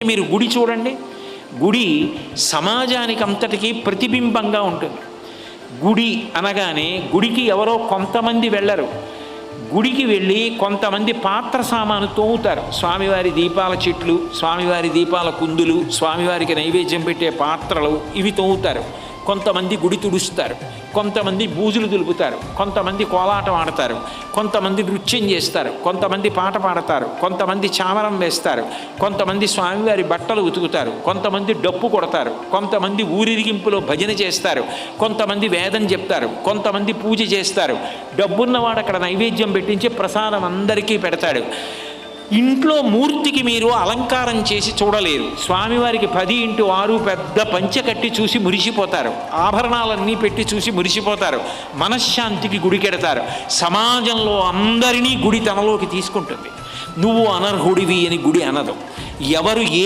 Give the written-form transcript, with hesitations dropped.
మీరు గుడి చూడండి, గుడి సమాజానికి అంతటికీ ప్రతిబింబంగా ఉంటుంది. గుడి అనగానే గుడికి ఎవరో కొంతమంది వెళ్ళరు. గుడికి వెళ్ళి కొంతమంది పాత్ర సామాను తోముతారు. స్వామివారి దీపాల చెట్లు, స్వామివారి దీపాల కుందులు, స్వామివారికి నైవేద్యం పెట్టే పాత్రలు ఇవి తోముతారు. కొంతమంది గుడి తుడుస్తారు, కొంతమంది బూజులు దులుపుతారు, కొంతమంది కోలాటం ఆడతారు, కొంతమంది నృత్యం చేస్తారు, కొంతమంది పాట పాడతారు, కొంతమంది చామరం వేస్తారు, కొంతమంది స్వామివారి బట్టలు ఉతుకుతారు, కొంతమంది డప్పు కొడతారు, కొంతమంది ఊరిరిగింపులో భజన చేస్తారు, కొంతమంది వేదం చెప్తారు, కొంతమంది పూజ చేస్తారు. డబ్బున్నవాడు అక్కడ నైవేద్యం పెట్టించి ప్రసాదం అందరికీ పెడతాడు. ఇంట్లో మూర్తికి మీరు అలంకారం చేసి చూడలేరు. స్వామివారికి 10x6 పెద్ద పంచె కట్టి చూసి మురిసిపోతారు, ఆభరణాలన్నీ పెట్టి చూసి మురిసిపోతారు, మనశ్శాంతికి గుడికెడతారు. సమాజంలో అందరినీ గుడి తనలోకి తీసుకుంటుంది. నువ్వు అనర్హుడివి అని గుడి అనదు. ఎవరు ఏ